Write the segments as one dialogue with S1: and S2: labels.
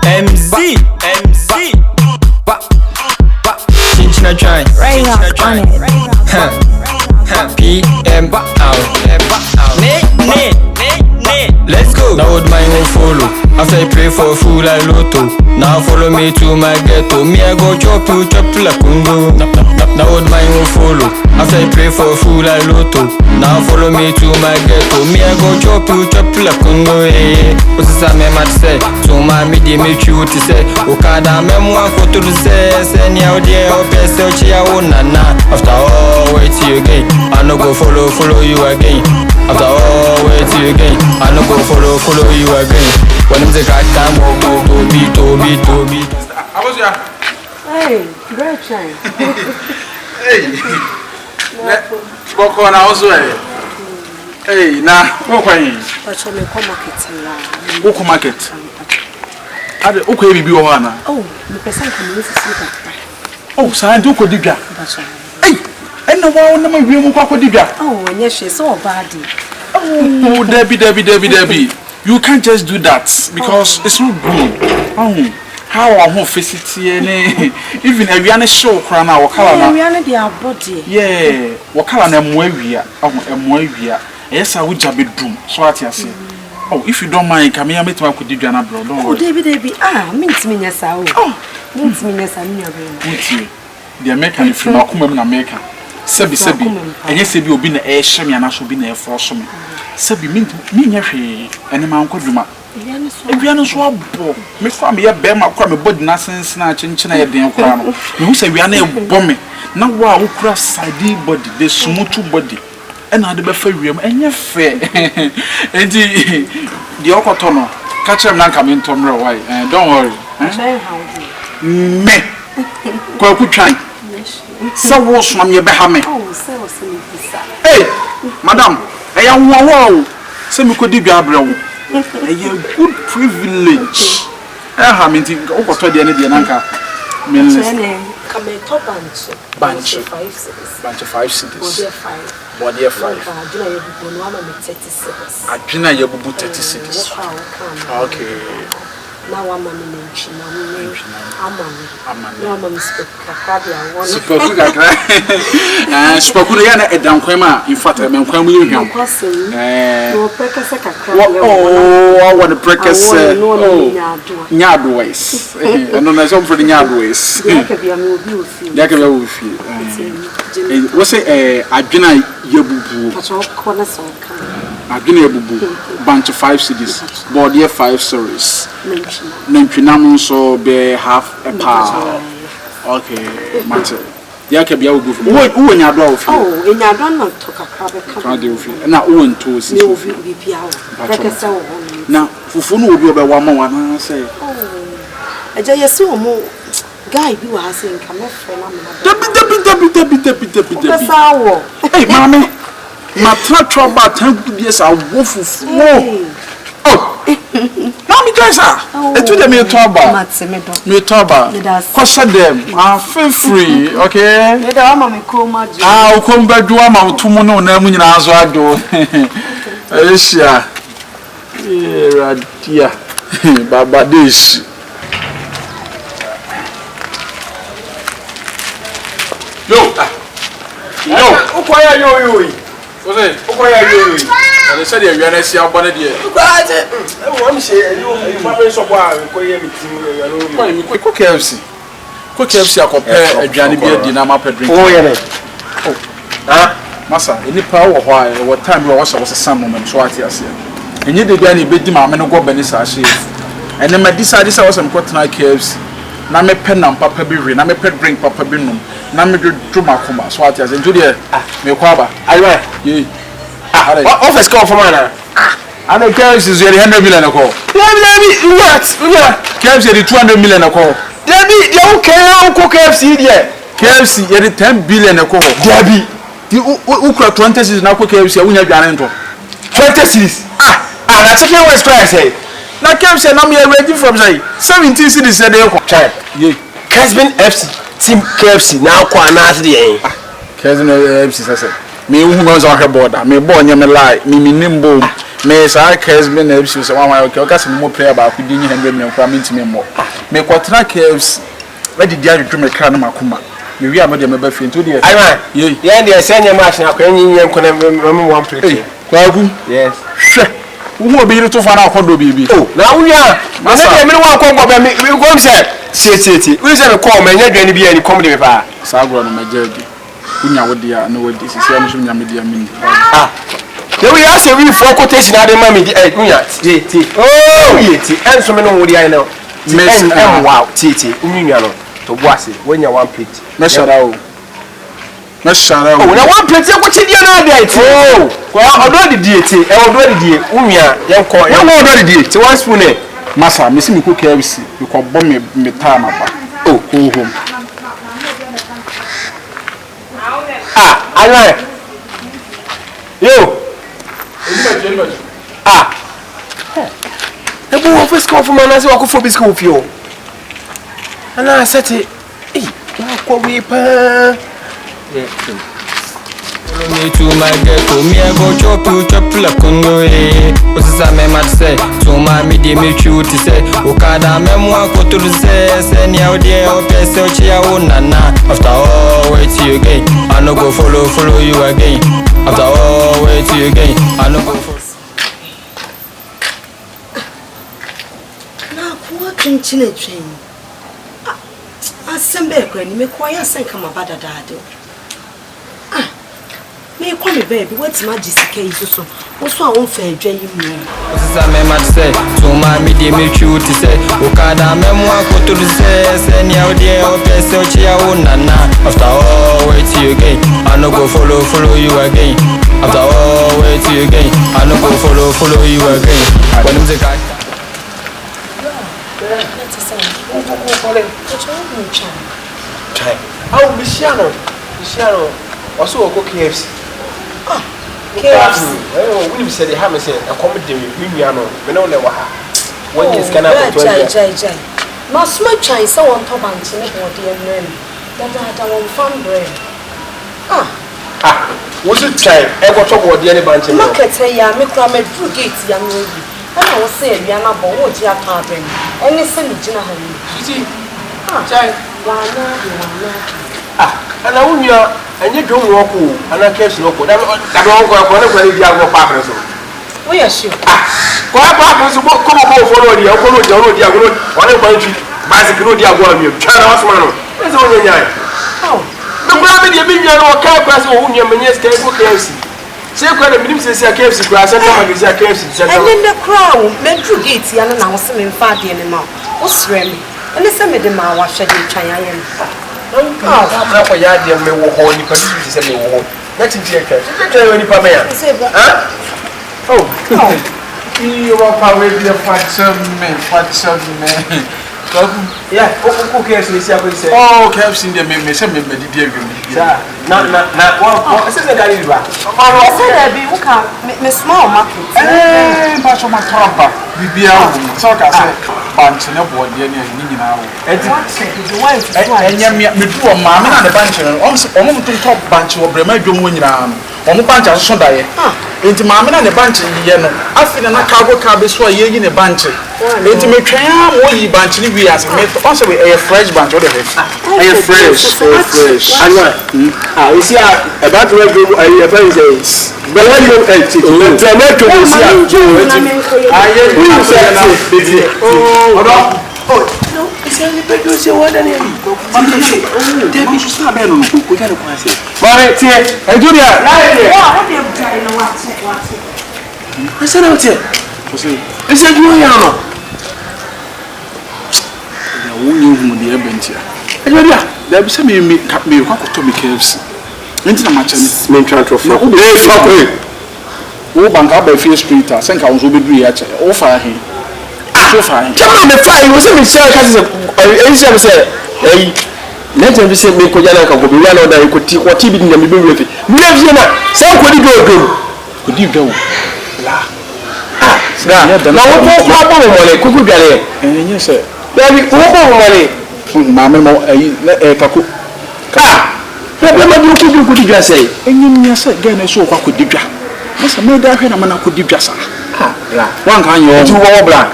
S1: MZ. Chinchina try.
S2: Right off on it.
S1: PM out. Let's go. Now would mine will follow. After I pray for food like lotto. Now follow me to my ghetto. Me I go chop like kungo. Now would mine will follow. After I pray for food like lotto. Now follow me to my ghetto. Me I go chop like kungo. What's the same man say? So my media make you to say. Okada memoir photo to say. Send you out there or best search ya nana. After all wait till you again. I no go follow you again. After all wait till you again. I no go follow you again. When I'm the right time, to be.
S3: How was ya?
S4: Hey, great time.
S3: Hey. Boko na also eh. Hey, na wo kwa yin.
S4: But you come market la.
S3: Wo ko market. Ade wo ko bibi wo ana.
S4: Oh, me person come this is
S3: Oh, sa ndi ko dibia. Hey, ena wa na ma wi mu kwa dibia.
S4: Oh, anya hwe so bad.
S3: Oh, Debbie. You can't just do that because it's not good. Oh, how our home facility even if you are show crana or color.
S4: We are their body.
S3: Yeah, what color na mwewia. Mwewia. Yes, I would just be doom. So what you say? Oh, if you don't mind, come here, meet my kudibia bro. Don't worry.
S4: Debbie. Meet me nyasa. Oh, meet me nyasa me abena.
S3: Meet you. The American if you come in America. Sebi. Enye sebi obi na e hye me anaso bi na e forso me. Sebi me nya hwe ene ma nkodwuma. Ewiano so abo. Me kwa me ye be ma kwa me body na sense na chenchena ye den kwa no. Me hu se wiano e bo me. Na wa wo kura side body, the smooth body. Ena de be fa wiam enye fe. Enti di okoto no. Ka chem na nka me ntomre why. Don't worry. Me. Kwa ku twan. So what's my behame?
S4: Oh, so pizza.
S3: Hey, madam, I am wow. Say me could be a brown. A good privilege. I have meeting over to the end of the Nanka.
S4: Come a top bunch of 5 cities.
S3: Bunch of 5 cities.
S4: What dear 5.
S3: I do not have 30 cities. Okay.
S4: Now I'm a mention. I'm
S3: Spokuna and Danquema, in fact, I'm quite willing. Oh, I want to breakfast. Yard ways. And on some for the yard ways. That can be with you. What's it? I do not I've been able to bunch of 5 cities, but there 5 stories. Nampinam so be half a pound. Okay, matter. There can be a good. Who in your door?
S4: Oh, in your door, not talk a crab.
S3: Now, own toes. Now, Fufun will be about 1 more. I say,
S4: oh, I just saw more guy you are saying, come off from
S3: Hey, mammy. My trouble about 10 years are woeful. Oh, now me guys are. It's with me trouble. Me trouble. Cause them. Feel free, okay? I'll come back to one to mono name in Azado. Alicia. Yeah, dear. Baba this. Yo, why are you? What's it? Why are you? They said you're going to see our body. I'm saying, you so far. Quick KFC. Quick KFC, I compare a Johnny Beer Dinama drink. Oh, yeah. Oh, Massa, any power while what time was a some moment, so I see. And you did any bit, mamma, no go Benissa. And then I decided I was on Cotton KFC. Na me pen and papa be re na me pet drink papa be num na me do my coma so what as into there me kwaba ayi ye office call for man and the cash is 100 million a call what cash is 200 million a call debi they okay uncle KFC there KFC ye 10 billion a call debi the ukra 20 cities na ko KFC a wunya dwane nto 20 cities na chicken west try say na KFC na me ready from say 17 cities say dey check ye Kesben FC team KFC na kwa na ase dey Kesben FC say me hu go so border me bo nya me lie me nimbo me say KFC me na ebi so one okay okay some more player ba ku di 100 million kwa mentime mo me kwatra KFC ready dia dwedwe me kra na makoma me wi amade me ba fi nto de
S5: ai ye dey say nya machine akwanyi nya nkona me one plate
S3: kwagu
S5: yes
S3: wo obi ri to fa na akodo bibi
S5: oh na wo ya na dey me wa kongo ba me go say tie we say me call me nya dwan bi ani come de me pa
S3: sa agro no majadi kunya wo dia na wo di sisi am so nya me dia mini
S5: we ask we for quotation ade ma me kunya tie oh ye tie enso me no wo dia na me wow tie unyunya no to boase wonya one plate
S3: na shara o
S5: oh na one plate ko chi dia na dia tie oh kwa odo de die tie e odo de die unya yenko odo de die tie one spoon e
S3: masa me si me ko KFC me ko bo me ta na ba oh ko home
S5: alright yo ebo wo first call for man as wa ko for biscuit fio ana sete kwa we pa
S1: Follow me to my ghetto, me I go chop like Congo, eh. Osisa me mat say, to my midi me shoot say, Okada me mwa koto say, ni out there, ope se ochi ya nana. After all, wait till you again, I no go follow you again. After all, wait till you again, I no go follow.
S4: Na kuwa kinchine train. Asembe kweni me kwa ya senka mabada dade. Me kwa me baby what's my jisike isuso. Oso a won fa adwa yi mu.
S1: Osisa me mat say, to my midi me shoot say, Okada me mwa koto say, ni out there, ope se ochi ya nana. After all, wait till you again, I no go follow you again. After all, wait till you again, I no go follow you again. When I'm the
S5: oh Luciano also go KFC KFC we said they have said a comedy me no me no wa ha when is kana for 20
S4: jai no small chai so on top and ne body and name that one fan bread
S5: was it chai e go to body any bunch
S4: market ya me kra me do gate ya no bi ana wo say bia na bo wo ji aka ben eni se ni gina ha ni
S5: see chai
S4: wana
S5: ana unya enye dwom wo ko ana KFC wo ko da do ko na kwani dia go pa so
S4: we are sure
S5: ko pa so ko ko follow dia ko no dia go wona kwani twi basic no dia go am twa na wasoma no ese wo nya me bra me dia bi nya no ka kwa so wo nya menye stay go KFC se ko na minim se KFC ko asa ta magazine KFC se ta
S4: ene ne crown me true gate ya na wo se me mfa de ne ma wo sre me ene se me de ma wa hwe de twan ya ye
S5: na ko ya de me wo ho ni pa di se me wo ho na tin tie ka se twa ni pa me ya oh
S3: you wa pa we bi fatsam me
S5: yeah ko KFC se ko se
S3: oh KFC de me se me di agwe me
S5: na wa se se gari ba
S4: se da bi wo ka me small market
S3: ba so ma tramba bibia wo so ka se banche ne bo de ne ni nyina wo enya me du o ma me na de banche no o mo tum top banche wo brema adwom wo nyina no o mo banche so da ye enti ma me na ne banche ye no afi na cargo car be so ye yi ne banche enti me twan mo yi banche ni wi as me on say we a fresh banche o de e fresh
S5: anwa you see about to go I say but when you empty the net to see aye you say na baby no it's only better you say what than him Debbie you start be no ko jare ko ase mare tie e juria na ye
S4: wa de butai na wa
S5: I said out here I said you no
S3: wo nyi hu de e bentia e juria da bi se me kwa ko to me KFC nti na ma chane
S5: main transfer
S3: no e fuck wo banka ba fie street a senka wo so bedu ya che wo fa he so fa he
S5: chama me fa you say me share ka say let me say me ko jana ka go bi ya na da ko ti bi nyame be wefi me wefi na say ko di do la na wo ko ba mo le ko ku biale
S3: enye se
S5: baby wo ko mo le
S3: ma me mo kako
S5: Bebe ma du ku di dwa say
S3: enye nya se ga na so kwa ko di dwa masa me da hwe na mana ko di dwa sa
S6: One can you
S5: two more black.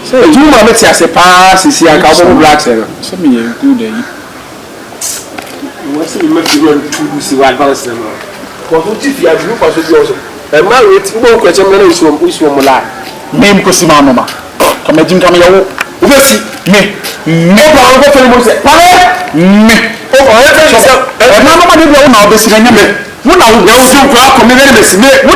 S5: So you mama tia se pass is here ka bo black say.
S6: So me good dey.
S5: What's the make you run to see what advance them. But what if you have you pass it also. E ma wait wo ko che me na usu mo la.
S6: Me ko si ma mama. Come jim come yawo.
S5: Ubesi
S6: Me.
S5: Me ba ko fele mo se. Pale.
S6: Me.
S5: O ko e fele se.
S6: E ma mama dey wo na obesi ga nyame. Wo na wo
S5: so ko ko me very besi. Me
S6: wo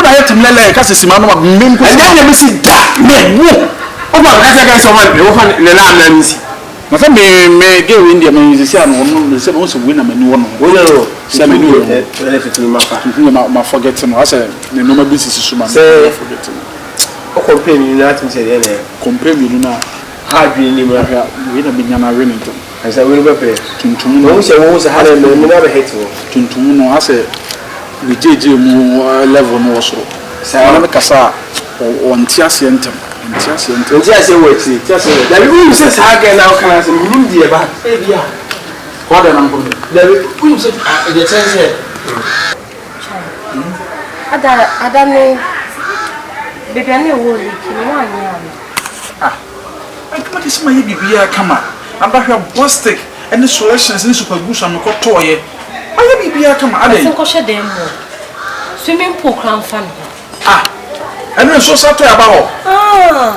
S6: na yetim lele ka se si ma no ma me ko.
S5: And then me si da. Me wo. O ba ka se ga so man. Wo fa le na na mi si.
S6: Ma fa me ge we India me si anu no se mo so we na mani wo no.
S5: Wo yo.
S6: Se me do.
S5: Ele fitu ma fa.
S6: Ma forget no. Ase me no ma bi si so ma.
S5: Se
S6: forget no.
S5: O compare me na tin say dey.
S6: Compare me na
S5: Ha dwi ni ma.
S6: We na bi nyana we ni to.
S5: Asa we be pe.
S6: Tuntum
S5: Wo
S6: no.
S5: se ha na me na be hit wo.
S6: Tuntum no ase we jeje mu level no so. Sa na me kasa o ntiase entem. Ntiase entem.
S5: Nti ase wo ti. Ti ase. Da bi wo se sa ga na o kana se minim die ba. E bia.
S6: Ko da na nko.
S5: Da bi wo se the chance here.
S4: Ada no baby ane wo liki no anya
S6: Ah. I come this my bibia kama. Aba hwe Bostik and solutions ni super good am ko toye. Aye bibia kama ade.
S4: Sen ko hwe dem mo. Swimming pool kran fan.
S6: Ah. Eno so sato aba ho.
S4: Ah.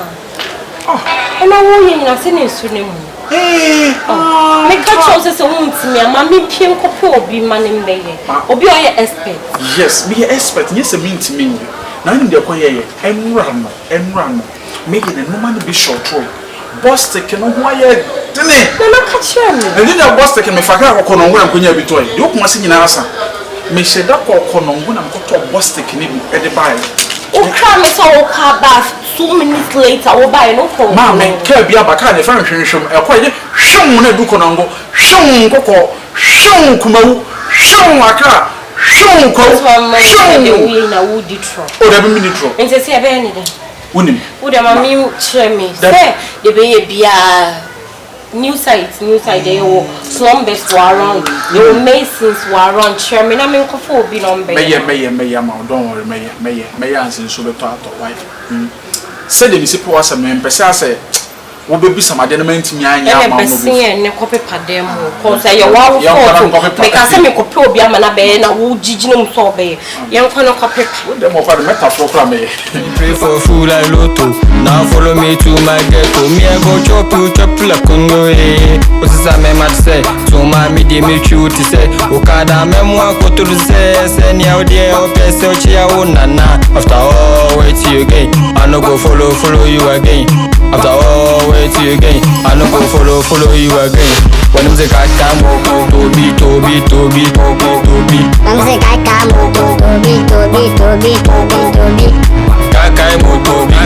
S4: Oh, ena wo yin na se ne su ne mu. Me ka cho se wo ntimi ama me piem ko pe obi manim beye. Obi o ye expert.
S6: Yes, me expert. Yes, me ntimi. Na ni de koye enra no. Me ye no man be short troy. Bostik no ho aye dene.
S4: Na ka che me.
S6: Na ni de Bostik me faka akoko no ngwa nkonya bi toy. De okuma se nyina asa. Me sheda akoko no ngwa na mkoto Bostik ni bi e de bai.
S4: O kra me so o ka bath 2 minutes later o buy no for.
S6: Ma me ka bia baka ne fa hwenhwem e kwa ye hwon na du kono ngo hwon kokko hwon kumawu hwon aka hwon ko hwon
S4: de we na wo di tro
S6: o da bi mini tro
S4: nse se be ni de
S6: wonim
S4: wo de ma mi chere me say de be ye bia new site dey wo slumbers were around the masons were around chairman na me ko fo obi no mbe
S6: me ma don't worry me ansin so be to ato why said the sipo asem me pese ase wo be bisa made na mantimi anya ma no
S4: be ne ko pepa dem ko say you wa for me ka say me ko pe obi ama na be na wo jijino mu so be ye ko no ko pepa
S6: wo dem o fa de meta fro kra me
S1: Pray for food like lotto. Now follow me to my ghetto. Me I go chop like Congo. What's this me mad say? So my media me cute say. Okada me mwa koto say. Say ni audio o pese o chia o nana. After all wait till you again. I no go follow you again. After all wait till you again. I no go follow you again. When I'm the guy come Toby.
S2: I'm the guy come Toby.
S1: Kakai mo Toby.